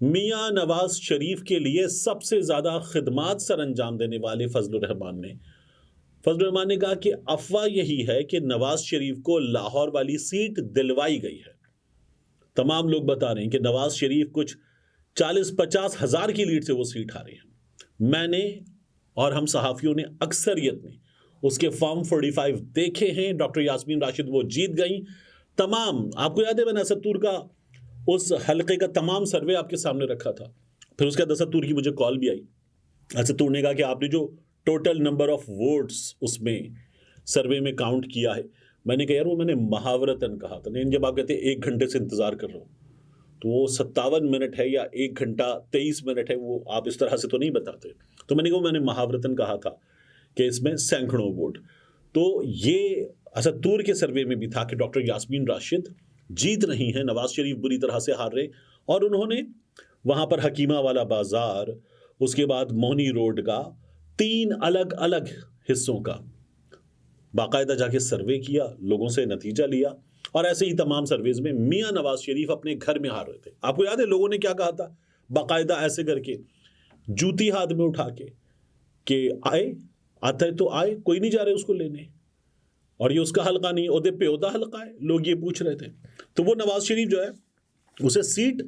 میاں نواز شریف کے لیے سب سے زیادہ خدمات سر انجام دینے والے فضل الرحمان نے کہا کہ افواہ یہی ہے کہ نواز شریف کو لاہور والی سیٹ دلوائی گئی ہے. تمام لوگ بتا رہے ہیں کہ نواز شریف کچھ 40-50 ہزار کی لیڈ سے وہ سیٹ ہارے ہیں. میں نے اور ہم صحافیوں نے اکثریت نے اس کے فارم 45 دیکھے ہیں. ڈاکٹر یاسمین راشد وہ جیت گئیں. تمام آپ کو یاد ہے میں نے اسدطور کا اس حلقے کا تمام سروے آپ کے سامنے رکھا تھا. پھر اس کے بعد اسدطور کی مجھے کال بھی آئی. اسدطور نے کہا کہ آپ نے جو ٹوٹل نمبر آف ووٹس اس میں سروے میں کاؤنٹ کیا ہے. میں نے کہا یار وہ میں نے محاورتاً کہا تھا. نہیں جب آپ کہتے ہیں 1 گھنٹے سے انتظار کر رہا ہوں تو وہ 57 منٹ ہے یا 1 گھنٹہ 23 منٹ ہے, وہ آپ اس طرح سے تو نہیں بتاتے. تو میں نے کہا میں نے محاورتاً کہا تھا کہ اس میں سینکڑوں ووٹ. تو یہ اسدطور کے سروے میں بھی تھا کہ ڈاکٹر یاسمین راشد جیت رہی ہیں, نواز شریف بری طرح سے ہار رہے. اور انہوں نے وہاں پر حکیمہ والا بازار, اس کے بعد موہنی روڈ کا 3 الگ الگ حصوں کا باقاعدہ جا کے سروے کیا, لوگوں سے نتیجہ لیا. اور ایسے ہی تمام سرویز میں میاں نواز شریف اپنے گھر میں ہار رہے تھے. آپ کو یاد ہے لوگوں نے کیا کہا تھا؟ باقاعدہ ایسے کر کے جوتی ہاتھ میں اٹھا کے کہ آتا ہے تو آئے, کوئی نہیں جا رہے اس کو لینے, اور یہ اس کا حلقہ نہیں, عہدے پہ عہدہ حلقہ ہے. لوگ یہ پوچھ رہے تھے. تو وہ نواز شریف جو ہے اسے سیٹ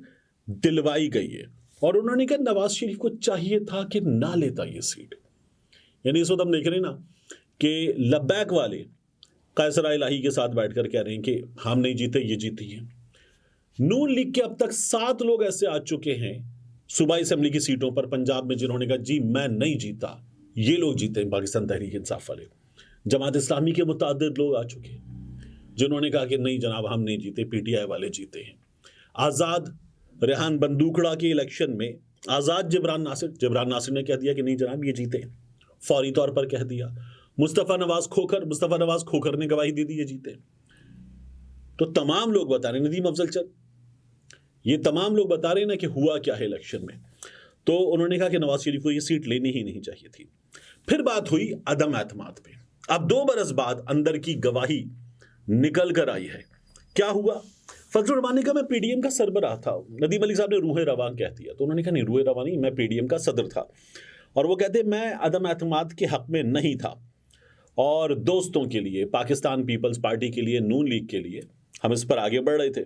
دلوائی گئی ہے. اور انہوں نے کہا نواز شریف کو چاہیے تھا کہ نہ لیتا یہ سیٹ. یعنی اس وقت ہم دیکھ رہے ہیں نا کہ لبیک والے قیصر الہی کے ساتھ بیٹھ کر کہہ رہے ہیں کہ ہم نہیں جیتے, یہ جیتی ہیں. نون لیگ کے اب تک 7 لوگ ایسے آ چکے ہیں صوبائی اسمبلی کی سیٹوں پر پنجاب میں جنہوں نے کہا جی میں نہیں جیتا, یہ لوگ جیتے ہیں پاکستان تحریک انصاف والے. جماعت اسلامی کے متعدد لوگ آ چکے ہیں جنہوں نے کہا کہ نہیں جناب ہم نہیں جیتے, پی ٹی آئی والے جیتے ہیں. آزاد ریحان بندوکڑا کے الیکشن میں آزاد جبران ناصر نے کہہ دیا کہ نہیں جناب یہ جیتے ہیں, فوری طور پر کہہ دیا. مصطفیٰ نواز کھوکھر نے گواہی دے دی یہ جیتے. تو تمام لوگ بتا رہے ہیں, ندیم افضل چند, یہ تمام لوگ بتا رہے ہیں نا کہ ہوا کیا ہے الیکشن میں. تو انہوں نے کہا کہ نواز شریف کو یہ سیٹ لینی ہی نہیں چاہیے تھی. پھر بات ہوئی عدم اعتماد پہ. اب 2 برس بعد اندر کی گواہی نکل کر آئی ہے. کیا ہوا؟ فضل الرحمان نے کہا میں پی ڈی ایم کا سربراہ تھا. ندیم علی صاحب نے روح رواں کہہ دیا. تو انہوں نے کہا نہیں روح رواں نہیں, میں پی ڈی ایم کا صدر تھا. اور وہ کہتے میں عدم اعتماد کے حق میں نہیں تھا, اور دوستوں کے لیے, پاکستان پیپلز پارٹی کے لیے, نون لیگ کے لیے ہم اس پر آگے بڑھ رہے تھے.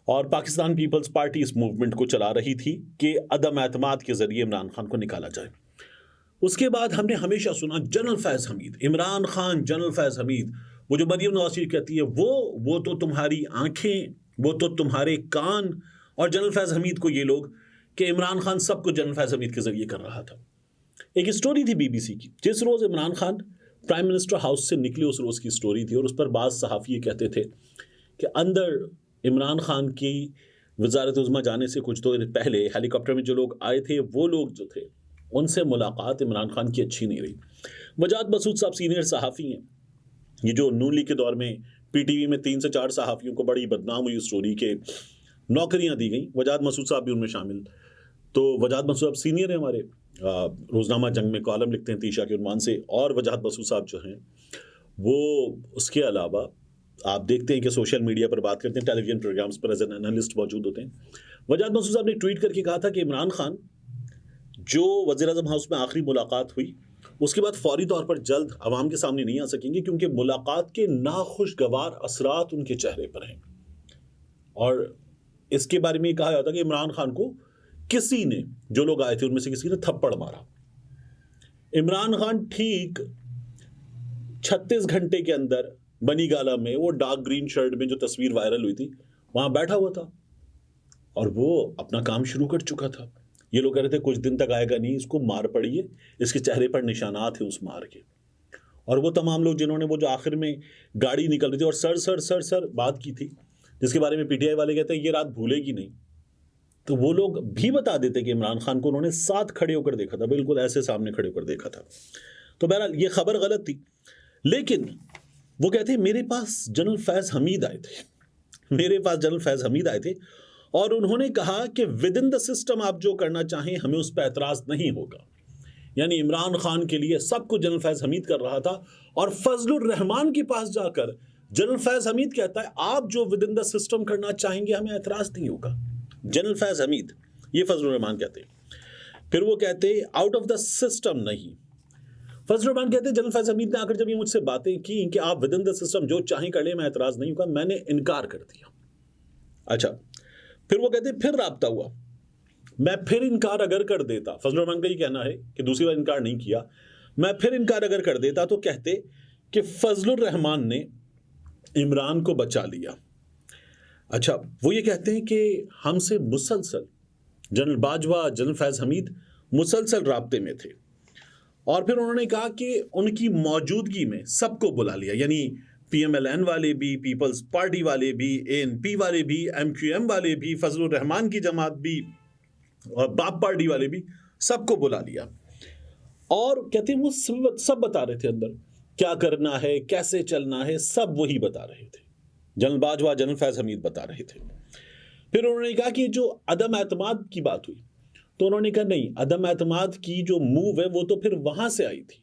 اور پاکستان پیپلز پارٹی اس موومنٹ کو چلا رہی تھی کہ عدم اعتماد کے ذریعے عمران خان کو نکالا جائے. اس کے بعد ہم نے ہمیشہ سنا جنرل فیض حمید, عمران خان, جنرل فیض حمید. وہ جو مریم نواز شریف کہتی ہے وہ تو تمہاری آنکھیں, وہ تو تمہارے کان. اور جنرل فیض حمید کو یہ لوگ کہ عمران خان سب کو جنرل فیض حمید کے ذریعے کر رہا تھا. ایک اسٹوری تھی بی بی سی کی, جس روز Imran Khan prime minister house سے نکلے اس روز کی اسٹوری تھی. اور اس پر بعض صحافی یہ کہتے تھے کہ اندر عمران خان کی وزارت عظمیٰ جانے سے کچھ دیر پہلے ہیلی کاپٹر میں جو لوگ آئے تھے, وہ لوگ جو تھے ان سے ملاقات عمران خان کی اچھی نہیں رہی. وجاہت مسعود صاحب سینئر صحافی ہیں, یہ جو نون لیگ کے دور میں پی ٹی وی میں 3 سے 4 صحافیوں کو بڑی بدنام ہوئی اسٹوری کے نوکریاں دی گئیں, وجاہت مسعود صاحب بھی ان میں شامل. تو وجاہت مسعود صاحب سینئر ہیں ہمارے, روزنامہ جنگ میں کالم لکھتے ہیں تیشا کے عنوان سے. اور وجاہت مسعود صاحب جو ہیں وہ اس کے علاوہ آپ دیکھتے ہیں کہ سوشل میڈیا پر بات کرتے ہیں, ٹیلی ویژن پروگرامز پر ایز این انالسٹ موجود ہوتے ہیں. وجاہت مسعود صاحب نے ٹویٹ کر کے کہا تھا کہ عمران خان جو وزیر اعظم ہاؤس میں آخری ملاقات ہوئی اس کے بعد فوری طور پر جلد عوام کے سامنے نہیں آ سکیں گے, کیونکہ ملاقات کے ناخوشگوار اثرات ان کے چہرے پر ہیں. اور اس کے بارے میں یہ کہا جاتا کہ عمران خان کو کسی نے, جو لوگ آئے تھے ان میں سے کسی نے تھپڑ مارا. عمران خان ٹھیک 36 گھنٹے کے اندر بنی گالا میں وہ ڈارک گرین شرٹ میں جو تصویر وائرل ہوئی تھی وہاں بیٹھا ہوا تھا اور وہ اپنا کام شروع کر چکا تھا. یہ لوگ کہہ رہے تھے کچھ دن تک آئے گا نہیں, اس کو مار پڑی ہے, اس کے چہرے پر نشانات ہیں اس مار کے. اور وہ تمام لوگ جنہوں نے وہ جو آخر میں گاڑی نکل رہی تھی اور سر بات کی تھی, جس کے بارے میں پی ٹی آئی والے کہتے ہیں یہ رات بھولے گی نہیں, تو وہ لوگ بھی بتا دیتے کہ عمران خان کو انہوں نے ساتھ کھڑے ہو کر دیکھا تھا, بالکل ایسے سامنے کھڑے ہو کر دیکھا تھا. تو بہرحال یہ خبر غلط تھی. لیکن وہ کہتے ہیں میرے پاس جنرل فیض حمید آئے تھے اور انہوں نے کہا کہ ود ان دا سسٹم آپ جو کرنا چاہیں ہمیں اس پہ اعتراض نہیں ہوگا. یعنی عمران خان کے لیے سب کو جنرل فیض حمید کر رہا تھا, اور فضل الرحمان کے پاس جا کر جنرل فیض حمید کہتا ہے آپ جو ود ان دا سسٹم کرنا چاہیں گے ہمیں اعتراض نہیں ہوگا. جنرل فیض حمید یہ فضل الرحمان کہتے ہیں. پھر وہ کہتے ہیں آؤٹ آف دا سسٹم نہیں. فضل الرحمان کہتے ہیں جنرل فیض حمید نے آ کر جب یہ مجھ سے باتیں کی کہ آپ ود ان دا سسٹم جو چاہیں کر لیں میں اعتراض نہیں ہوگا, میں نے انکار کر دیا. اچھا پھر وہ کہتے ہیں پھر رابطہ ہوا, میں پھر انکار اگر کر دیتا, فضل الرحمان کا یہ کہنا ہے کہ دوسری بار انکار نہیں کیا, میں پھر انکار اگر کر دیتا تو کہتے کہ فضل الرحمان نے عمران کو بچا لیا. اچھا وہ یہ کہتے ہیں کہ ہم سے مسلسل جنرل باجوہ, جنرل فیض حمید مسلسل رابطے میں تھے, اور پھر انہوں نے کہا کہ ان کی موجودگی میں سب کو بلا لیا, یعنی پی ایم ایل این والے بھی, پیپلز پارٹی والے بھی, اے این پی والے بھی, ایم کیو ایم والے بھی, فضل الرحمان کی جماعت بھی اور باپ پارٹی والے بھی, سب کو بلا لیا. اور کہتے ہیں وہ سب بتا رہے تھے اندر کیا کرنا ہے, کیسے چلنا ہے, سب وہی بتا رہے تھے. جنرل باجوہ, جنرل فیض حمید بتا رہے تھے. پھر انہوں نے کہا کہ جو عدم اعتماد کی بات ہوئی تو انہوں نے کہا نہیں, عدم اعتماد کی جو موو ہے وہ تو پھر وہاں سے آئی تھی.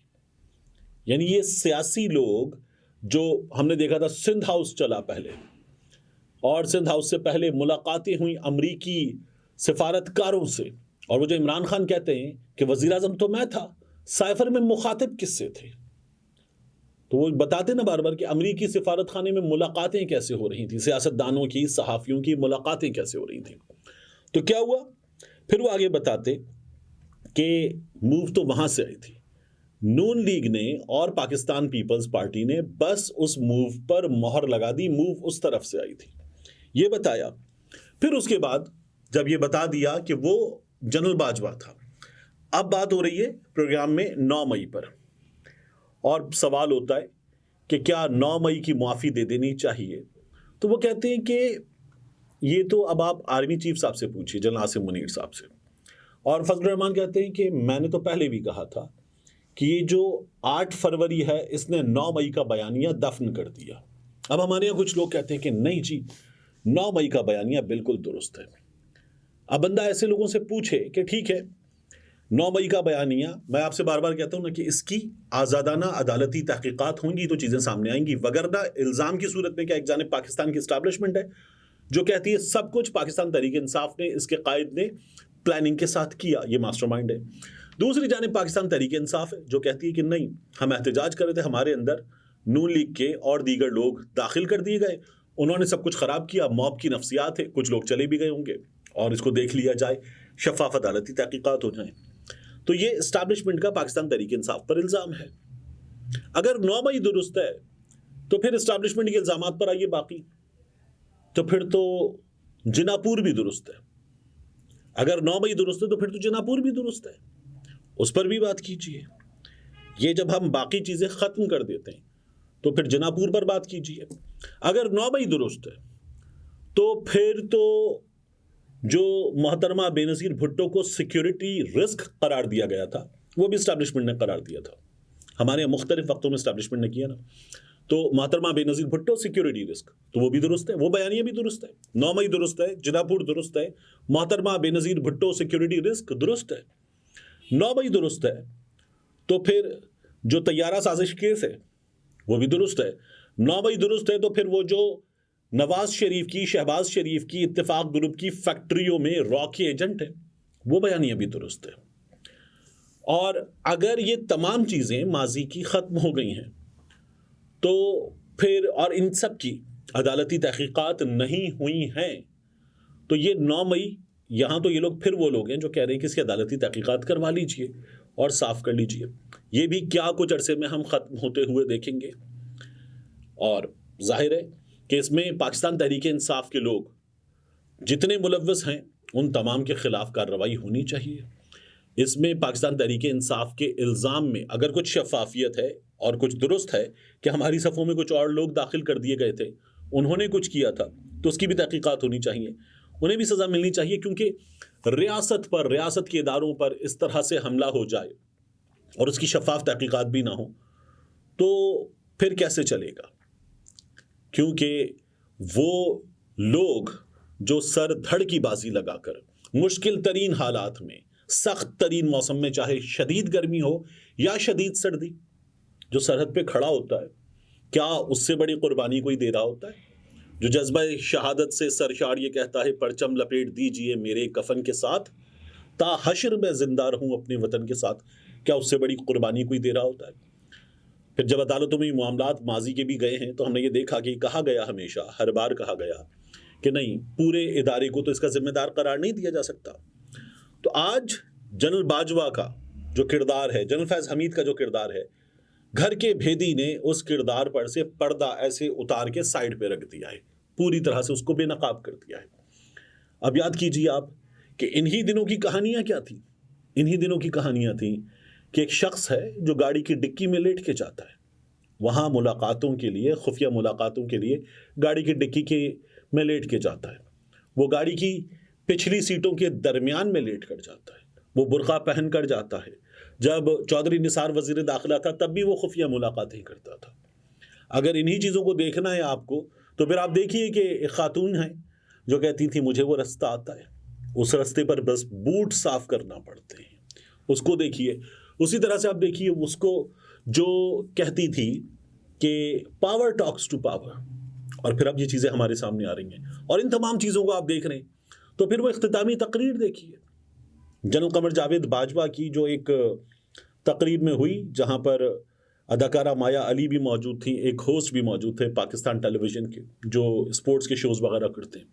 یعنی یہ سیاسی لوگ جو ہم نے دیکھا تھا سندھ ہاؤس چلا پہلے, اور سندھ ہاؤس سے پہلے ملاقاتیں ہوئیں امریکی سفارتکاروں سے, اور وہ جو عمران خان کہتے ہیں کہ وزیر اعظم تو میں تھا, سائفر میں مخاطب کس سے تھے, تو وہ بتاتے نا بار بار کہ امریکی سفارت خانے میں ملاقاتیں کیسے ہو رہی تھیں, سیاست دانوں کی, صحافیوں کی ملاقاتیں کیسے ہو رہی تھیں. تو کیا ہوا, پھر وہ آگے بتاتے کہ موو تو وہاں سے آئی تھی, نون لیگ نے اور پاکستان پیپلز پارٹی نے بس اس موو پر مہر لگا دی, موو اس طرف سے آئی تھی, یہ بتایا. پھر اس کے بعد جب یہ بتا دیا کہ وہ جنرل باجوہ تھا, اب بات ہو رہی ہے پروگرام میں 9 مئی پر, اور سوال ہوتا ہے کہ کیا 9 مئی کی معافی دے دینی چاہیے. تو وہ کہتے ہیں کہ یہ تو اب آپ آرمی چیف صاحب سے پوچھیے, جنرل عاصم منیر صاحب سے. اور فضل الرحمان کہتے ہیں کہ میں نے تو پہلے بھی کہا تھا کہ یہ جو 8 فروری ہے اس نے 9 مئی کا بیانیہ دفن کر دیا. اب ہمارے یہاں کچھ لوگ کہتے ہیں کہ نہیں جی 9 مئی کا بیانیہ بالکل درست ہے. اب بندہ ایسے لوگوں سے پوچھے کہ ٹھیک ہے 9 مئی کا بیانیہ, میں آپ سے بار بار کہتا ہوں نا کہ اس کی آزادانہ عدالتی تحقیقات ہوں گی تو چیزیں سامنے آئیں گی, وگرنہ الزام کی صورت میں کیا ایک جانب پاکستان کی اسٹیبلشمنٹ ہے جو کہتی ہے سب کچھ پاکستان تحریک انصاف نے, اس کے قائد نے پلاننگ کے ساتھ کیا, یہ ماسٹر مائنڈ ہے. دوسری جانب پاکستان تحریک انصاف ہے جو کہتی ہے کہ نہیں, ہم احتجاج کر رہے تھے, ہمارے اندر نون لیگ کے اور دیگر لوگ داخل کر دیے گئے, انہوں نے سب کچھ خراب کیا, موب کی نفسیات ہے, کچھ لوگ چلے بھی گئے ہوں گے, اور اس کو دیکھ لیا جائے, شفاف عدالتی تحقیقات ہو جائیں. تو یہ اسٹیبلشمنٹ کا پاکستان تحریک انصاف پر الزام ہے. اگر 9 مئی درست ہے تو پھر اسٹیبلشمنٹ کے الزامات پر آئیے باقی, تو پھر تو جناپور بھی درست ہے. اگر 9 مئی درست ہے تو پھر تو جناپور بھی درست ہے, اس پر بھی بات کیجئے. یہ جب ہم باقی چیزیں ختم کر دیتے ہیں تو پھر جناپور پر بات کیجئے. اگر 9 مئی درست ہے تو پھر تو جو محترمہ بے نظیر بھٹو کو سیکیورٹی رسک قرار دیا گیا تھا وہ بھی اسٹیبلشمنٹ نے قرار دیا تھا. ہمارے یہاں مختلف وقتوں میں اسٹیبلشمنٹ نے کیا نا, تو محترمہ بے نظیر بھٹو سیکیورٹی رسک, تو وہ بھی درست ہے, وہ بیانیہ بھی درست ہے. 9 مئی درست ہے, جناپور درست ہے, محترمہ بے نظیر بھٹو سیکیورٹی رسک درست ہے. 9 مئی درست ہے تو پھر جو طیارہ سازش کیس ہے وہ بھی درست ہے. 9 مئی درست ہے تو پھر وہ جو نواز شریف کی, شہباز شریف کی, اتفاق گروپ کی فیکٹریوں میں را کے ایجنٹ ہے, وہ بیانیہ بھی درست ہے. اور اگر یہ تمام چیزیں ماضی کی ختم ہو گئی ہیں تو پھر, اور ان سب کی عدالتی تحقیقات نہیں ہوئی ہیں, تو یہ 9 مئی یہاں تو یہ لوگ پھر وہ لوگ ہیں جو کہہ رہے ہیں کہ اس کی عدالتی تحقیقات کروا لیجئے اور صاف کر لیجئے. یہ بھی کیا کچھ عرصے میں ہم ختم ہوتے ہوئے دیکھیں گے. اور ظاہر ہے کہ اس میں پاکستان تحریک انصاف کے لوگ جتنے ملوث ہیں ان تمام کے خلاف کارروائی ہونی چاہیے. اس میں پاکستان تحریک انصاف کے الزام میں اگر کچھ شفافیت ہے اور کچھ درست ہے کہ ہماری صفوں میں کچھ اور لوگ داخل کر دیے گئے تھے, انہوں نے کچھ کیا تھا, تو اس کی بھی تحقیقات ہونی چاہیے, انہیں بھی سزا ملنی چاہیے. کیونکہ ریاست پر, ریاست کے اداروں پر اس طرح سے حملہ ہو جائے اور اس کی شفاف تحقیقات بھی نہ ہو تو پھر کیسے چلے گا. کیونکہ وہ لوگ جو سر دھڑ کی بازی لگا کر مشکل ترین حالات میں, سخت ترین موسم میں, چاہے شدید گرمی ہو یا شدید سردی, جو سرحد پہ کھڑا ہوتا ہے, کیا اس سے بڑی قربانی کوئی دے رہا ہوتا ہے؟ جو جذبہ شہادت سے سرشار یہ کہتا ہے پرچم لپیٹ دیجئے میرے کفن کے ساتھ، تا حشر میں زندہ رہوں اپنے وطن کے ساتھ، کیا اس سے بڑی قربانی کوئی دے رہا ہوتا ہے؟ پھر جب عدالتوں میں معاملات ماضی کے بھی گئے ہیں تو ہم نے یہ دیکھا کہ کہا گیا، ہمیشہ ہر بار کہا گیا کہ نہیں، پورے ادارے کو تو اس کا ذمہ دار قرار نہیں دیا جا سکتا۔ تو آج جنرل باجوہ کا جو کردار ہے، جنرل فیض حمید کا جو کردار ہے، گھر کے بھیدی نے اس کردار پر سے پردہ ایسے اتار کے سائڈ پہ رکھ دیا ہے، پوری طرح سے اس کو بے نقاب کر دیا ہے۔ اب یاد کیجیے آپ کہ انہی دنوں کی کہانیاں کیا تھیں؟ انہی دنوں کی کہانیاں تھیں کہ ایک شخص ہے جو گاڑی کی ڈکی میں لیٹ کے جاتا ہے، وہاں ملاقاتوں کے لیے، خفیہ ملاقاتوں کے لیے گاڑی کی ڈکی میں لیٹ کے جاتا ہے، وہ گاڑی کی پچھلی سیٹوں کے درمیان میں لیٹ کر جاتا ہے، وہ برقع پہن کر جاتا ہے۔ جب چودھری نثار وزیر داخلہ تھا تب بھی وہ خفیہ ملاقاتیں کرتا تھا۔ اگر انہی چیزوں کو دیکھنا ہے آپ کو تو پھر آپ دیکھیے کہ ایک خاتون ہے جو کہتی تھی مجھے وہ رستہ آتا ہے، اس رستے پر بس بوٹ صاف کرنا پڑتے ہیں، اس کو دیکھیے۔ اسی طرح سے آپ دیکھیے اس کو جو کہتی تھی کہ پاور ٹاکس ٹو پاور، اور پھر اب یہ چیزیں ہمارے سامنے آ رہی ہیں، اور ان تمام چیزوں کو آپ دیکھ رہے ہیں تو پھر وہ اختتامی تقریر دیکھیے جنرل قمر جاوید باجوہ کی، جو ایک تقریب میں ہوئی جہاں پر اداکارہ مایا علی بھی موجود تھی، ایک ہوسٹ بھی موجود تھے پاکستان ٹیلی ویژن کے جو اسپورٹس کے شوز وغیرہ کرتے ہیں،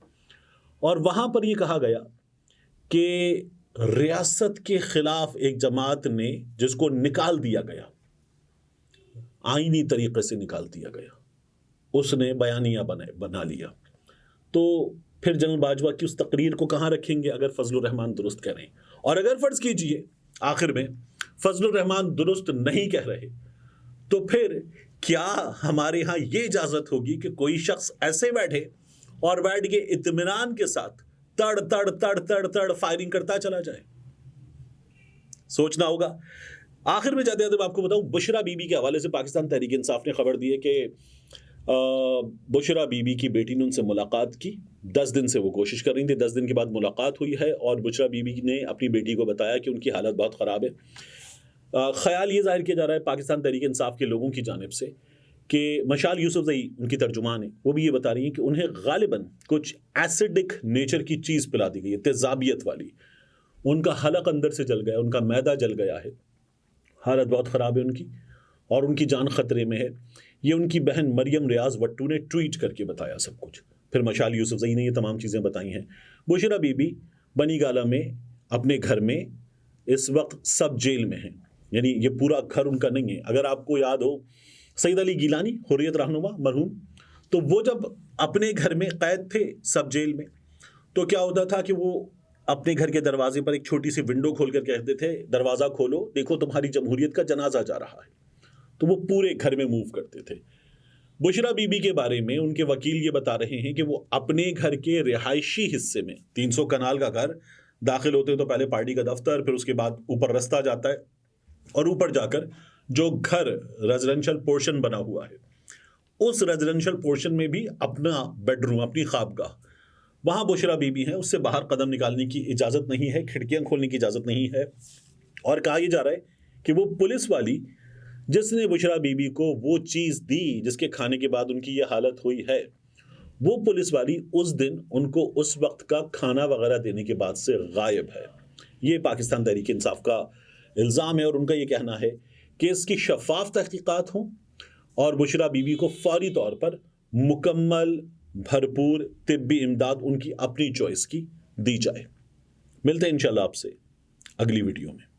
اور وہاں پر یہ کہا گیا کہ ریاست کے خلاف ایک جماعت نے جس کو نکال دیا گیا، آئینی طریقے سے نکال دیا گیا، اس نے بیانیہ بنا لیا، تو پھر جنرل باجوہ کی اس تقریر کو کہاں رکھیں گے اگر فضل الرحمان درست کہہ رہے ہیں؟ اور اگر فرض کیجئے آخر میں فضل الرحمان درست نہیں کہہ رہے تو پھر کیا ہمارے ہاں یہ اجازت ہوگی کہ کوئی شخص ایسے بیٹھے اور بیٹھ کے اطمینان کے ساتھ تڑ تڑ تڑ تڑ تڑ فائرنگ کرتا چلا جائے؟ سوچنا ہوگا۔ آخر میں جاتے جاتے آپ کو بتاؤں، بشرا بی بی کے حوالے سے پاکستان تحریک انصاف نے خبر دی ہے کہ بشرا بی بی کی بیٹی نے ان سے ملاقات کی، 10 دن سے وہ کوشش کر رہی تھی، 10 دن کے بعد ملاقات ہوئی ہے، اور بشرا بی بی نے اپنی بیٹی کو بتایا کہ ان کی حالت بہت خراب ہے۔ خیال یہ ظاہر کیا جا رہا ہے پاکستان تحریک انصاف کے لوگوں کی جانب سے کہ مشال یوسف زئی ان کی ترجمان ہے، وہ بھی یہ بتا رہی ہیں کہ انہیں غالباً کچھ ایسیڈک نیچر کی چیز پلا دی گئی ہے، تیزابیت والی، ان کا حلق اندر سے جل گیا، ان کا معدہ جل گیا ہے، حالت بہت خراب ہے ان کی، اور ان کی جان خطرے میں ہے۔ یہ ان کی بہن مریم ریاض وٹو نے ٹویٹ کر کے بتایا سب کچھ، پھر مشال یوسف زئی نے یہ تمام چیزیں بتائی ہیں۔ بشرا بی بی بنی گالہ میں اپنے گھر میں اس وقت سب جیل میں ہیں، یعنی یہ پورا گھر ان کا نہیں ہے۔ اگر آپ کو یاد ہو سید علی گیلانی حریت رہنما مرحوم، تو وہ جب اپنے گھر میں قید تھے سب جیل میں تو کیا ہوتا تھا کہ وہ اپنے گھر کے دروازے پر ایک چھوٹی سی ونڈو کھول کر کہتے تھے دروازہ کھولو، دیکھو تمہاری جمہوریت کا جنازہ جا رہا ہے، تو وہ پورے گھر میں موو کرتے تھے۔ بشرا بی بی کے بارے میں ان کے وکیل یہ بتا رہے ہیں کہ وہ اپنے گھر کے رہائشی حصے میں، 300 کنال کا گھر، داخل ہوتے تو پہلے پارٹی کا دفتر، پھر اس کے بعد اوپر رستہ جاتا ہے، اور اوپر جا کر جو گھر ریزیڈنشل پورشن بنا ہوا ہے، اس ریزیڈنشل پورشن میں بھی اپنا بیڈ روم، اپنی خوابگاہ، وہاں بشرا بی بی ہیں، اس سے باہر قدم نکالنے کی اجازت نہیں ہے، کھڑکیاں کھولنے کی اجازت نہیں ہے، اور کہا یہ جا رہا ہے کہ وہ پولیس والی جس نے بشرا بی بی کو وہ چیز دی جس کے کھانے کے بعد ان کی یہ حالت ہوئی ہے، وہ پولیس والی اس دن ان کو اس وقت کا کھانا وغیرہ دینے کے بعد سے غائب ہے۔ یہ پاکستان تحریک انصاف کا الزام ہے، اور ان کا یہ کہنا ہے کہ اس کی شفاف تحقیقات ہوں اور بشرا بی بی کو فوری طور پر مکمل بھرپور طبی امداد ان کی اپنی چوائس کی دی جائے۔ ملتے ہیں انشاءاللہ آپ سے اگلی ویڈیو میں۔